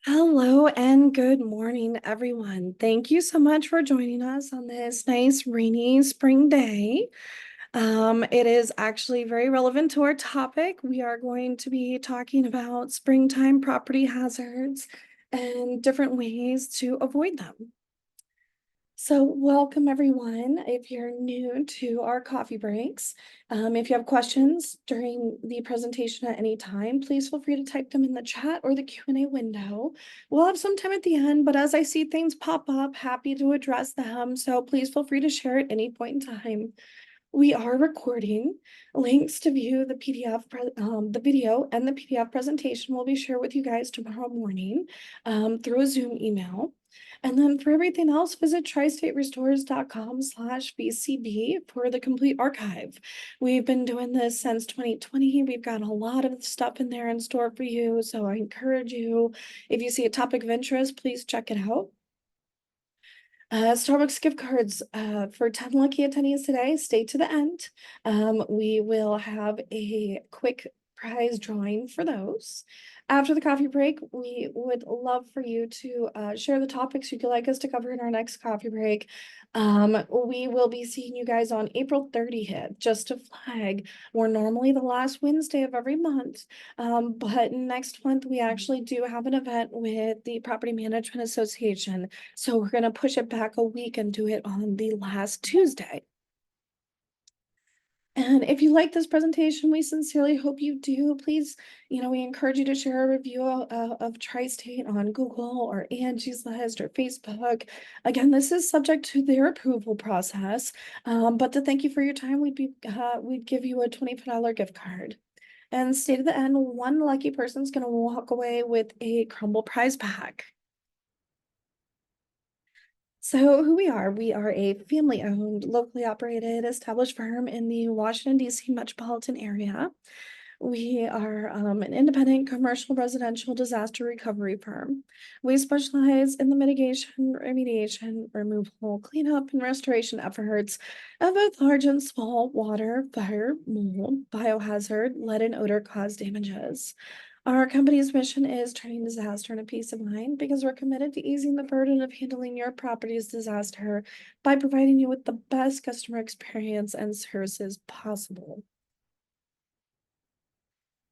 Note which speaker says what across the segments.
Speaker 1: Hello and good morning, everyone. Thank you so much for joining us on this nice rainy spring day. It is actually very relevant to our topic. We are going to be talking about springtime property hazards and different ways to avoid them. So welcome everyone. If you're new to our coffee breaks, if you have questions during the presentation at any time, please feel free to type them in the chat or the Q&A window. We'll have some time at the end, but as I see things pop up, happy to address them. So please feel free to share at any point in time. We are recording. Links to view the the video and the PDF presentation will be shared with you guys tomorrow morning through a Zoom email. And then for everything else, visit tristaterestores.com/BCB for the complete archive. We've been doing this since 2020. We've got a lot of stuff in there in store for you. So I encourage you, if you see a topic of interest, please check it out. Starbucks gift cards for 10 lucky attendees today. Stay to the end. We will have a quick prize drawing for those. After the coffee break, we would love for you to share the topics you'd like us to cover in our next coffee break. We will be seeing you guys on April 30th, just to flag. We're normally the last Wednesday of every month, but next month we actually do have an event with the Property Management Association. So we're going to push it back a week and do it on the last Tuesday. And if you like this presentation, we sincerely hope you do. Please, we encourage you to share a review of Tri-State on Google or Angie's List or Facebook. Again, this is subject to their approval process. But to thank you for your time, we'd give you a $25 gift card. And stay to the end, one lucky person's going to walk away with a Crumble prize pack. So who we are a family-owned, locally operated, established firm in the Washington, D.C. metropolitan area. We are an independent commercial residential disaster recovery firm. We specialize in the mitigation, remediation, removal, cleanup, and restoration efforts of both large and small water, fire, mold, biohazard, lead, and odor-caused damages. Our company's mission is turning disaster into peace of mind because we're committed to easing the burden of handling your property's disaster by providing you with the best customer experience and services possible.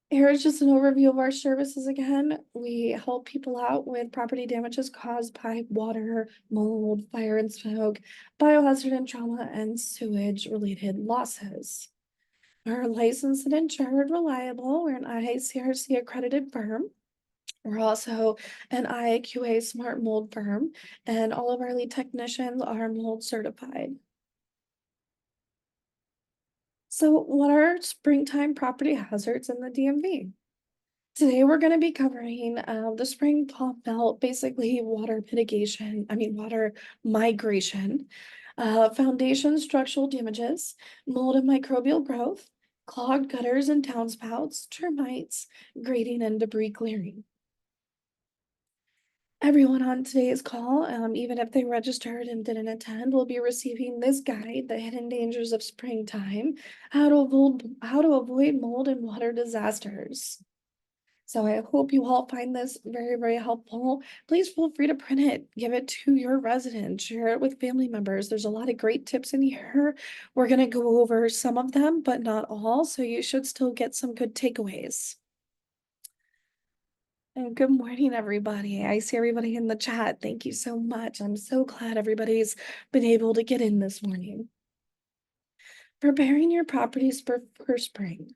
Speaker 1: Here's just an overview of our services again. We help people out with property damages caused by water, mold, fire and smoke, biohazard and trauma, and sewage-related losses. We're licensed and insured, reliable. We're an IICRC accredited firm. We're also an IAQA smart mold firm, and all of our lead technicians are mold certified. So what are springtime property hazards in the DMV? Today, we're going to be covering the spring fall melt, basically water water migration, foundation structural damages, mold and microbial growth, clogged gutters and downspouts, termites, grading and debris clearing. Everyone on today's call, even if they registered and didn't attend, will be receiving this guide, The Hidden Dangers of Springtime, how to avoid mold and water disasters. So I hope you all find this very, very helpful. Please feel free to print it, give it to your residents, share it with family members. There's a lot of great tips in here. We're going to go over some of them, but not all. So you should still get some good takeaways. And good morning, everybody. I see everybody in the chat. Thank you so much. I'm so glad everybody's been able to get in this morning. Preparing your properties for spring.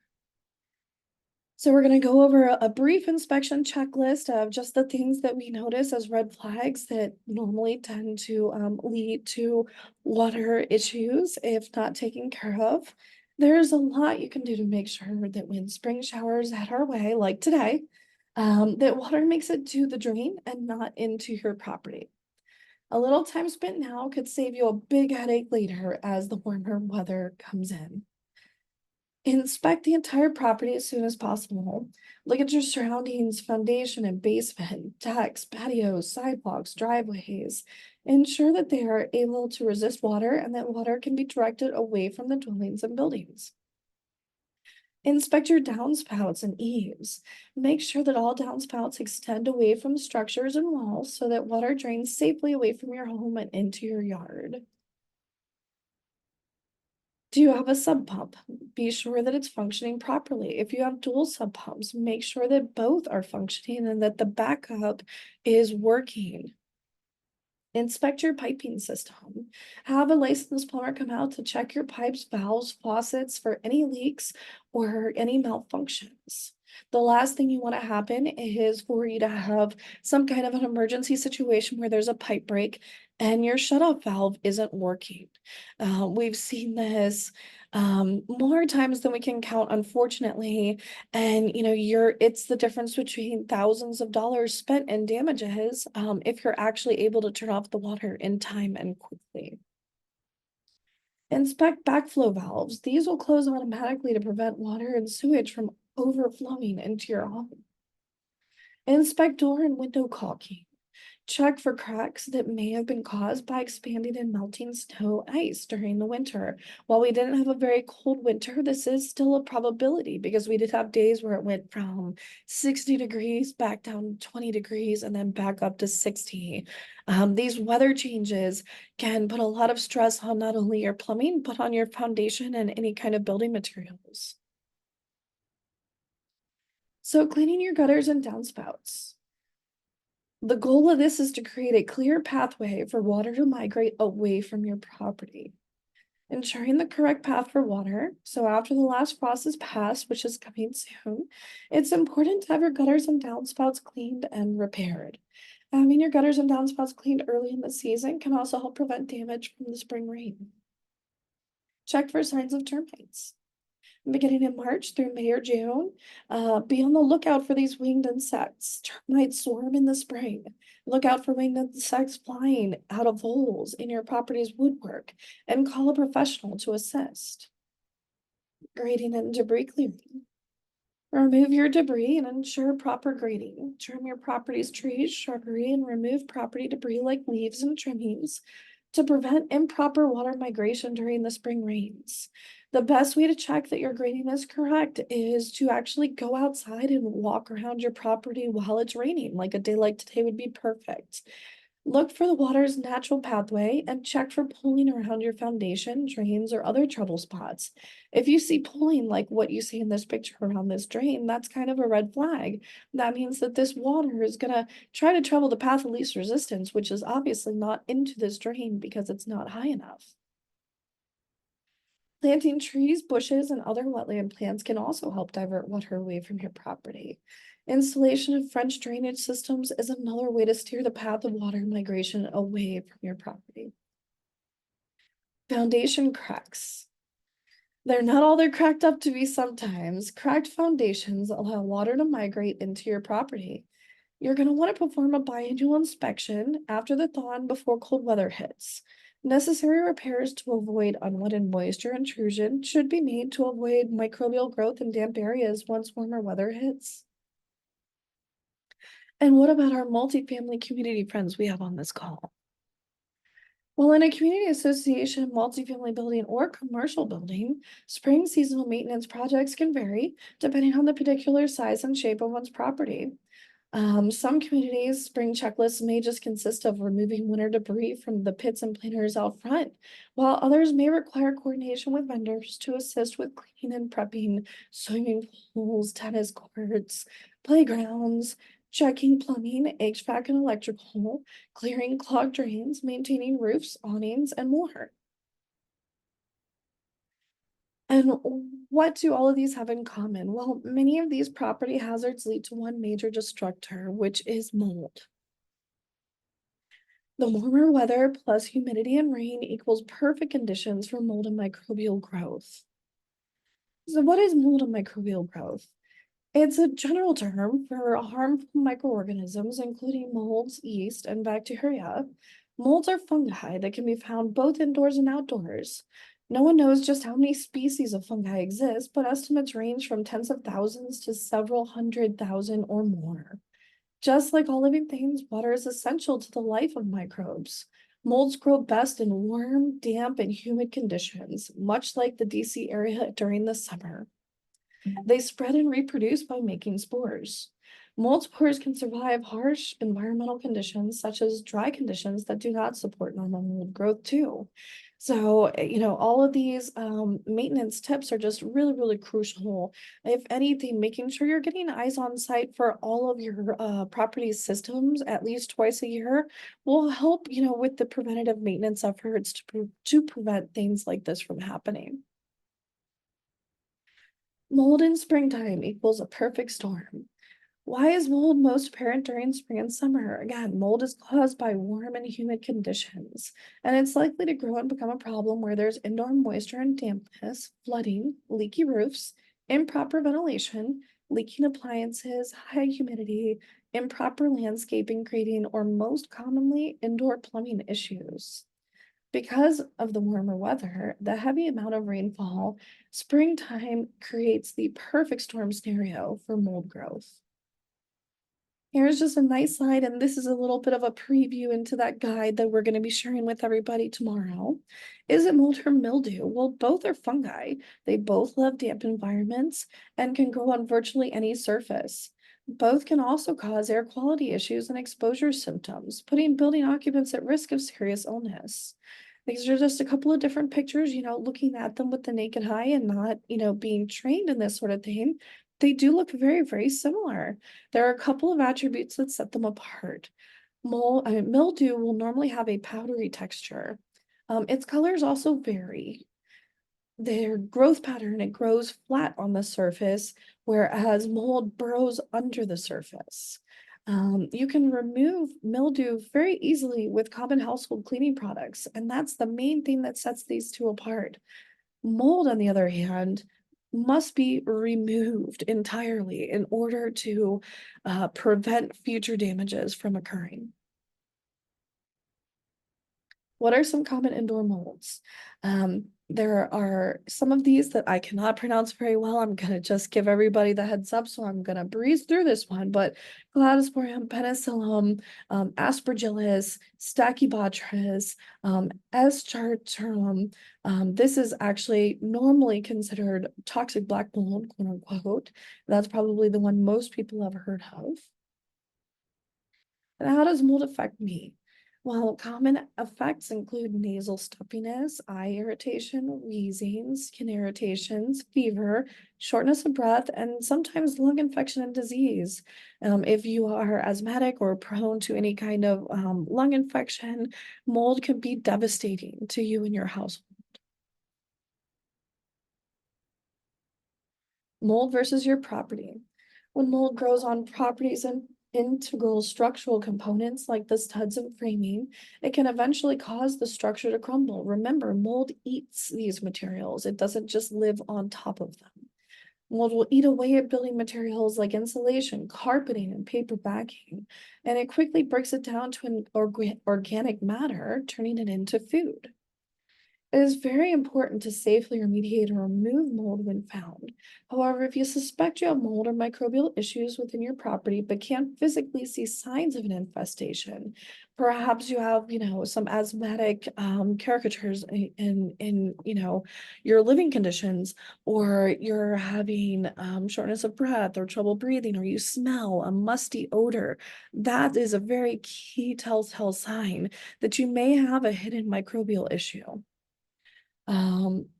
Speaker 1: So we're going to go over a brief inspection checklist of just the things that we notice as red flags that normally tend to lead to water issues if not taken care of. There's a lot you can do to make sure that when spring showers head our way, like today, that water makes it to the drain and not into your property. A little time spent now could save you a big headache later as the warmer weather comes in. Inspect the entire property as soon as possible. Look at your surroundings, foundation and basement, decks, patios, sidewalks, driveways. Ensure that they are able to resist water and that water can be directed away from the dwellings and buildings. Inspect your downspouts and eaves. Make sure that all downspouts extend away from structures and walls so that water drains safely away from your home and into your yard. Do you have a sub pump? Be sure that it's functioning properly. If you have dual sub pumps, make sure that both are functioning and that the backup is working. Inspect your piping system. Have a licensed plumber come out to check your pipes, valves, faucets for any leaks or any malfunctions. The last thing you want to happen is for you to have some kind of an emergency situation where there's a pipe break and your shutoff valve isn't working. We've seen this more times than we can count, unfortunately. And it's the difference between thousands of dollars spent in damages, if you're actually able to turn off the water in time and quickly. Inspect backflow valves. These will close automatically to prevent water and sewage from overflowing into your home. Inspect door and window caulking. Check for cracks that may have been caused by expanding and melting snow ice during the winter. While we didn't have a very cold winter, this is still a probability because we did have days where it went from 60 degrees back down to 20 degrees and then back up to 60. These weather changes can put a lot of stress on not only your plumbing, but on your foundation and any kind of building materials. So, cleaning your gutters and downspouts. The goal of this is to create a clear pathway for water to migrate away from your property, ensuring the correct path for water. So after the last frost is passed, which is coming soon, it's important to have your gutters and downspouts cleaned and repaired. Having your gutters and downspouts cleaned early in the season can also help prevent damage from the spring rain. Check for signs of termites. Beginning in March through May or June, be on the lookout for these winged insects. Termites swarm in the spring. Look out for winged insects flying out of holes in your property's woodwork and call a professional to assist. Grading and debris clearing. Remove your debris and ensure proper grading. Trim your property's trees, shrubbery, and remove property debris like leaves and trimmings to prevent improper water migration during the spring rains. The best way to check that your grading is correct is to actually go outside and walk around your property while it's raining, like a day like today would be perfect. Look for the water's natural pathway and check for pooling around your foundation, drains, or other trouble spots. If you see pooling like what you see in this picture around this drain, that's kind of a red flag. That means that this water is going to try to travel the path of least resistance, which is obviously not into this drain because it's not high enough. Planting trees, bushes, and other wetland plants can also help divert water away from your property. Installation of French drainage systems is another way to steer the path of water migration away from your property. Foundation cracks. They're not all they're cracked up to be sometimes. Cracked foundations allow water to migrate into your property. You're going to want to perform a biannual inspection after the thaw and before cold weather hits. Necessary repairs to avoid unwanted moisture intrusion should be made to avoid microbial growth in damp areas once warmer weather hits. And what about our multifamily community friends we have on this call? Well, in a community association, multifamily building, or commercial building, spring seasonal maintenance projects can vary depending on the particular size and shape of one's property. Some communities, spring checklists may just consist of removing winter debris from the pits and planters out front, while others may require coordination with vendors to assist with cleaning and prepping swimming pools, tennis courts, playgrounds, checking plumbing, HVAC and electrical, clearing clogged drains, maintaining roofs, awnings, and more. And what do all of these have in common? Well, many of these property hazards lead to one major destructor, which is mold. The warmer weather plus humidity and rain equals perfect conditions for mold and microbial growth. So, what is mold and microbial growth? It's a general term for harmful microorganisms, including molds, yeast, and bacteria. Molds are fungi that can be found both indoors and outdoors. No one knows just how many species of fungi exist, but estimates range from tens of thousands to several 100,000 or more. Just like all living things, water is essential to the life of microbes. Molds grow best in warm, damp, and humid conditions, much like the DC area during the summer. They spread and reproduce by making spores. Mold spores can survive harsh environmental conditions, such as dry conditions that do not support normal mold growth, too. So, all of these maintenance tips are just really, really crucial. If anything, making sure you're getting eyes on site for all of your property systems at least twice a year will help, with the preventative maintenance efforts to prevent things like this from happening. Mold in springtime equals a perfect storm. Why is mold most apparent during spring and summer? Again, mold is caused by warm and humid conditions, and it's likely to grow and become a problem where there's indoor moisture and dampness, flooding, leaky roofs, improper ventilation, leaking appliances, high humidity, improper landscaping, creating, or most commonly, indoor plumbing issues. Because of the warmer weather, the heavy amount of rainfall, springtime creates the perfect storm scenario for mold growth. Here's just a nice slide, and this is a little bit of a preview into that guide that we're going to be sharing with everybody tomorrow. Is it mold or mildew? Well, both are fungi. They both love damp environments and can grow on virtually any surface. Both can also cause air quality issues and exposure symptoms, putting building occupants at risk of serious illness. These are just a couple of different pictures, looking at them with the naked eye and not, being trained in this sort of thing. They do look very, very similar. There are a couple of attributes that set them apart. Mildew will normally have a powdery texture. Its colors also vary. Their growth pattern, it grows flat on the surface, whereas mold burrows under the surface. You can remove mildew very easily with common household cleaning products, and that's the main thing that sets these two apart. Mold, on the other hand, must be removed entirely in order to prevent future damages from occurring. What are some common indoor molds? There are some of these that I cannot pronounce very well. I'm going to just give everybody the heads up, so I'm going to breeze through this one. But Cladosporium, Penicillium, Aspergillus, Stachybotrys, Escharterum. This is actually normally considered toxic black mold, quote unquote. That's probably the one most people have heard of. And how does mold affect me? Well, common effects include nasal stuffiness, eye irritation, wheezing, skin irritations, fever, shortness of breath, and sometimes lung infection and disease. If you are asthmatic or prone to any kind of lung infection, mold can be devastating to you and your household. Mold versus your property. When mold grows on properties and integral structural components like the studs and framing, it can eventually cause the structure to crumble. Remember, mold eats these materials. It doesn't just live on top of them. Mold will eat away at building materials like insulation, carpeting, and paper backing, and it quickly breaks it down to an organic matter, turning it into food. It is very important to safely remediate or remove mold when found. However, if you suspect you have mold or microbial issues within your property but can't physically see signs of an infestation, perhaps you have, some asthmatic caricatures in your living conditions, or you're having shortness of breath or trouble breathing, or you smell a musty odor, that is a very key telltale sign that you may have a hidden microbial issue.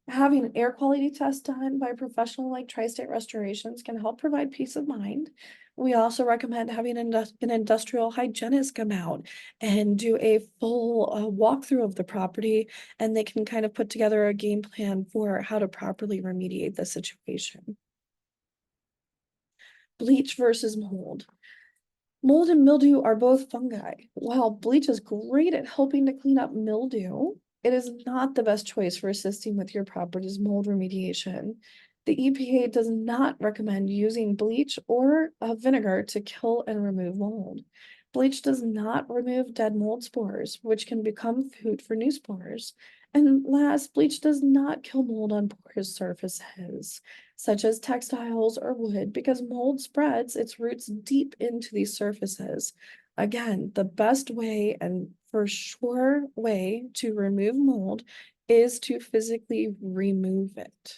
Speaker 1: Having an air quality test done by a professional like Tri-State Restorations can help provide peace of mind. We also recommend having an industrial hygienist come out and do a full walkthrough of the property, and they can kind of put together a game plan for how to properly remediate the situation. Bleach versus mold. Mold and mildew are both fungi. While bleach is great at helping to clean up mildew, it is not the best choice for assisting with your property's mold remediation. The EPA does not recommend using bleach or vinegar to kill and remove mold. Bleach does not remove dead mold spores, which can become food for new spores. And last, bleach does not kill mold on porous surfaces, such as textiles or wood, because mold spreads its roots deep into these surfaces. Again, the best way and for sure way to remove mold is to physically remove it.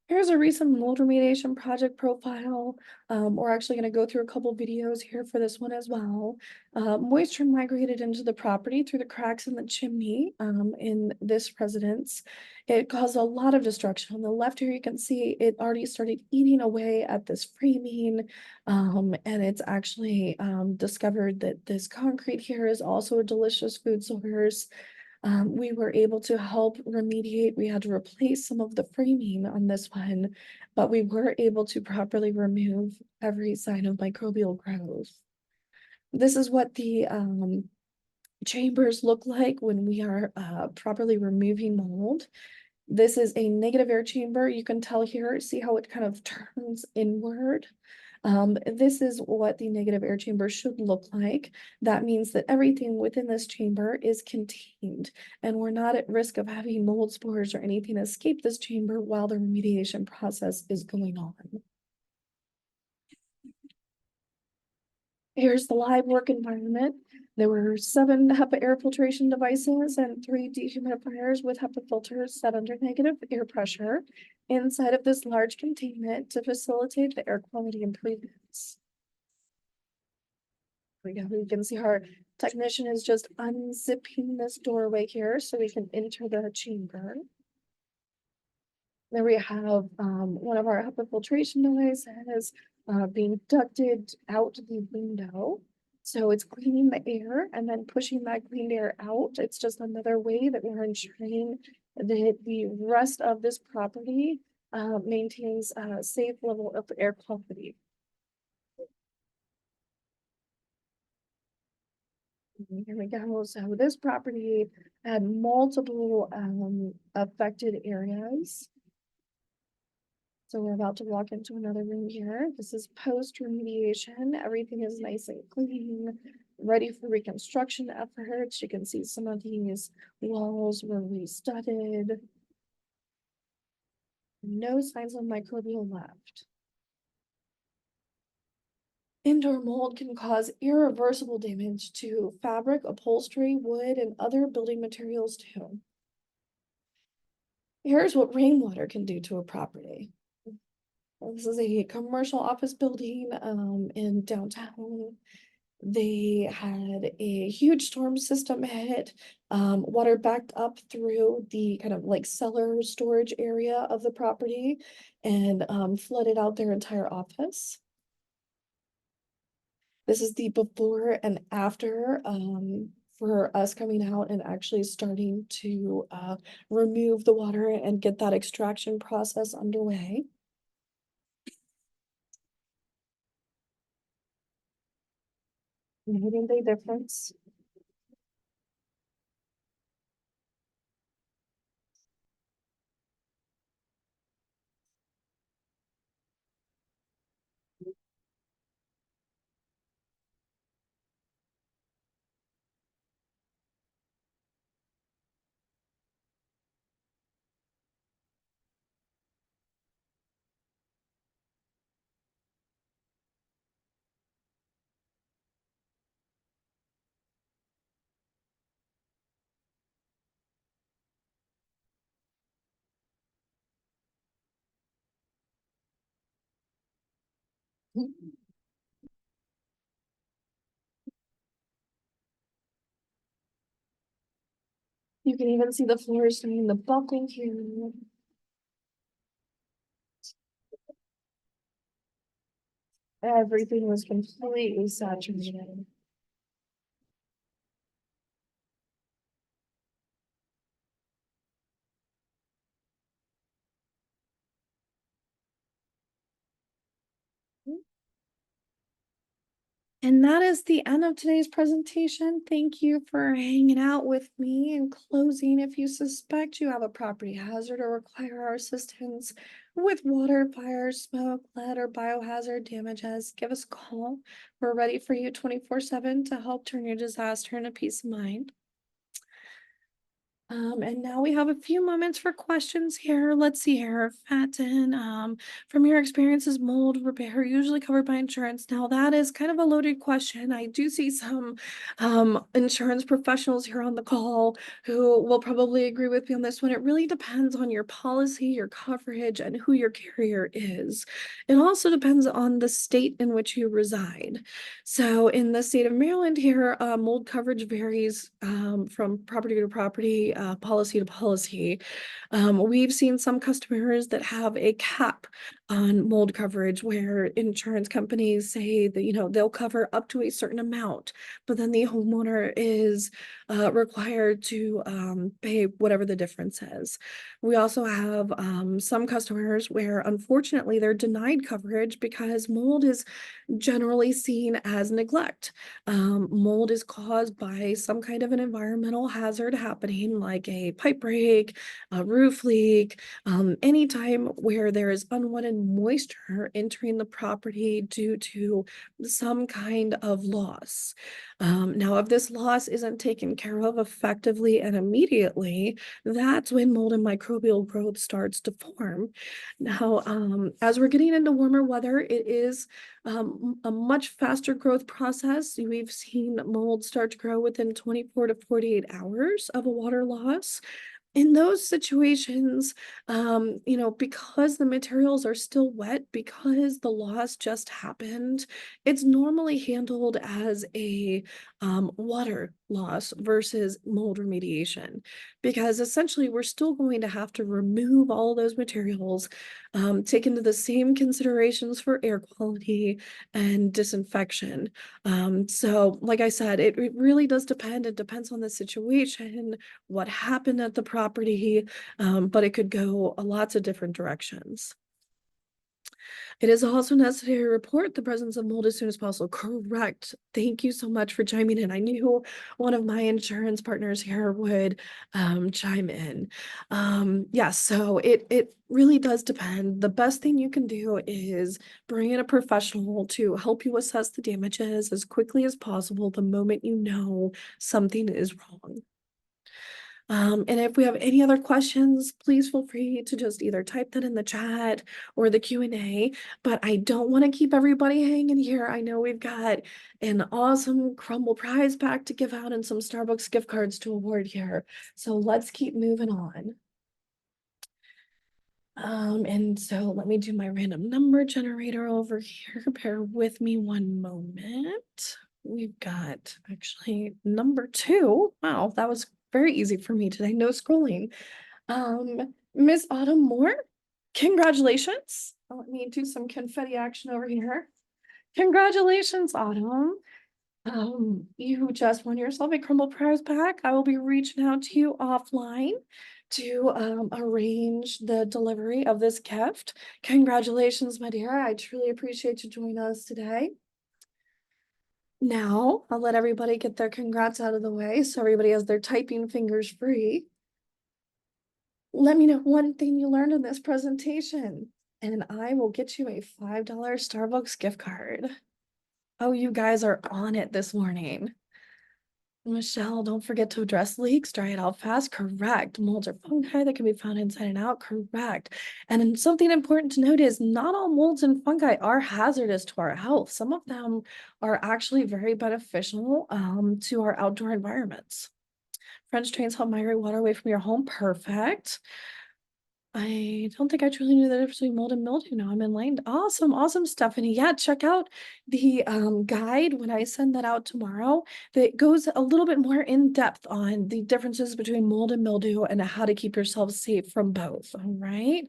Speaker 1: Here's a recent mold remediation project profile. We're actually going to go through a couple videos here for this one as well. Moisture migrated into the property through the cracks in the chimney in this residence. It caused a lot of destruction. On the left here, you can see it already started eating away at this framing. And it's actually discovered that this concrete here is also a delicious food source. We were able to help remediate. We had to replace some of the framing on this one, but we were able to properly remove every sign of microbial growth. This is what the chambers look like when we are properly removing mold. This is a negative air chamber. You can tell here, see how it kind of turns inward. This is what the negative air chamber should look like. That means that everything within this chamber is contained and we're not at risk of having mold spores or anything escape this chamber while the remediation process is going on. Here's the live work environment. There were 7 HEPA air filtration devices and 3 dehumidifiers with HEPA filters set under negative air pressure inside of this large containment to facilitate the air quality improvements. We can see our technician is just unzipping this doorway here so we can enter the chamber. There we have one of our HEPA filtration devices being ducted out the window. So it's cleaning the air and then pushing that clean air out. It's just another way that we're ensuring that the rest of this property maintains a safe level of air quality. Here we go. So this property had multiple affected areas. So we're about to walk into another room here. This is post remediation. Everything is nice and clean, ready for reconstruction efforts. You can see some of these walls were restudded. No signs of microbial left. Indoor mold can cause irreversible damage to fabric, upholstery, wood, and other building materials too. Here's what rainwater can do to a property. This is a commercial office building in downtown. They had a huge storm system hit. Water backed up through the kind of like cellar storage area of the property and flooded out their entire office. This is the before and after for us coming out and actually starting to remove the water and get that extraction process underway. Night and day difference. You can even see the floors doing the buckling here. Everything was completely saturated. And that is the end of today's presentation. Thank you for hanging out with me. In closing, if you suspect you have a property hazard or require our assistance with water, fire, smoke, lead, or biohazard damages, give us a call. We're ready for you 24/7 to help turn your disaster into peace of mind. And now we have a few moments for questions here. Let's see here. Fatten, from your experience, is mold repair usually covered by insurance? Now, that is kind of a loaded question. I do see some insurance professionals here on the call who will probably agree with me on this one. It really depends on your policy, your coverage, and who your carrier is. It also depends on the state in which you reside. So in the state of Maryland here, mold coverage varies from property to property, policy to policy. We've seen some customers that have a cap on mold coverage where insurance companies say that, they'll cover up to a certain amount, but then the homeowner is required to pay whatever the difference is. We also have some customers where unfortunately they're denied coverage because mold is generally seen as neglect. Mold is caused by some kind of an environmental hazard happening, like a pipe break, a roof leak, anytime where there is unwanted moisture entering the property due to some kind of loss. Now, if this loss isn't taken care of effectively and immediately, that's when mold and microbial growth starts to form. Now, as we're getting into warmer weather, it is a much faster growth process. We've seen mold start to grow within 24 to 48 hours of a water loss. In those situations, because the materials are still wet, because the loss just happened, it's normally handled as a water loss versus mold remediation, because essentially we're still going to have to remove all those materials, take into the same considerations for air quality and disinfection. So, like I said, it really does depend. It depends on the situation, what happened at the property, but it could go lots of different directions. It is also necessary to report the presence of mold as soon as possible. Correct. Thank you so much for chiming in. I knew one of my insurance partners here would chime in. Yeah, so it really does depend. The best thing you can do is bring in a professional to help you assess the damages as quickly as possible the moment you know something is wrong. And if we have any other questions, please feel free to just either type that in the chat or the Q&A. But I don't want to keep everybody hanging here. I know we've got an awesome Crumble prize pack to give out and some Starbucks gift cards to award here. So let's keep moving on. And so let me do my random number generator over here. Bear with me one moment. We've got actually number 2. Wow, that was very easy for me today. No scrolling. Miss Autumn Moore, congratulations. Let me do some confetti action over here. Congratulations, Autumn. You just won yourself a Crumble prize pack. I will be reaching out to you offline to arrange the delivery of this gift. Congratulations, my dear. I truly appreciate you joining us today. Now, I'll let everybody get their congrats out of the way so everybody has their typing fingers free. Let me know one thing you learned in this presentation, and I will get you a $5 Starbucks gift card. Oh, you guys are on it this morning. Michelle, don't forget to address leaks, dry it out fast. Correct. Molds are fungi that can be found inside and out. Correct. And then something important to note is not all molds and fungi are hazardous to our health. Some of them are actually very beneficial to our outdoor environments. French drains help migrate water away from your home. Perfect. I don't think I truly knew the difference between mold and mildew. Now I'm enlightened. Awesome, awesome, Stephanie. Yeah, check out the guide when I send that out tomorrow. That goes a little bit more in depth on the differences between mold and mildew and how to keep yourself safe from both. All right.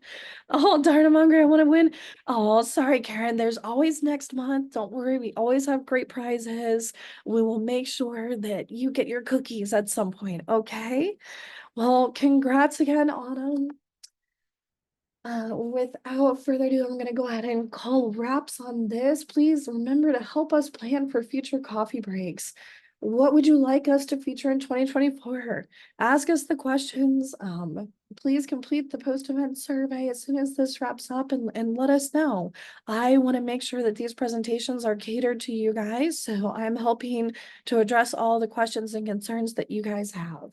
Speaker 1: Oh, darn, I'm hungry. I want to win. Oh, sorry, Karen. There's always next month. Don't worry. We always have great prizes. We will make sure that you get your cookies at some point. Okay. Well, congrats again, Autumn. Without further ado, I'm going to go ahead and call wraps on this. Please remember to help us plan for future coffee breaks. What would you like us to feature in 2024? Ask us the questions. Please complete the post-event survey as soon as this wraps up and let us know. I want to make sure that these presentations are catered to you guys, so I'm helping to address all the questions and concerns that you guys have.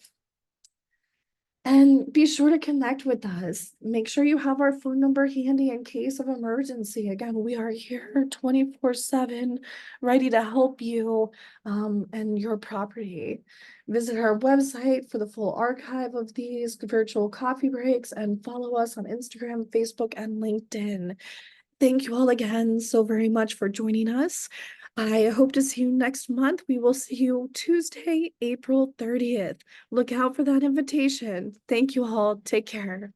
Speaker 1: And be sure to connect with us. Make sure you have our phone number handy in case of emergency. Again, we are here 24/7, ready to help you and your property. Visit our website for the full archive of these virtual coffee breaks and follow us on Instagram, Facebook, and LinkedIn. Thank you all again so very much for joining us. I hope to see you next month. We will see you Tuesday, April 30th. Look out for that invitation. Thank you all. Take care.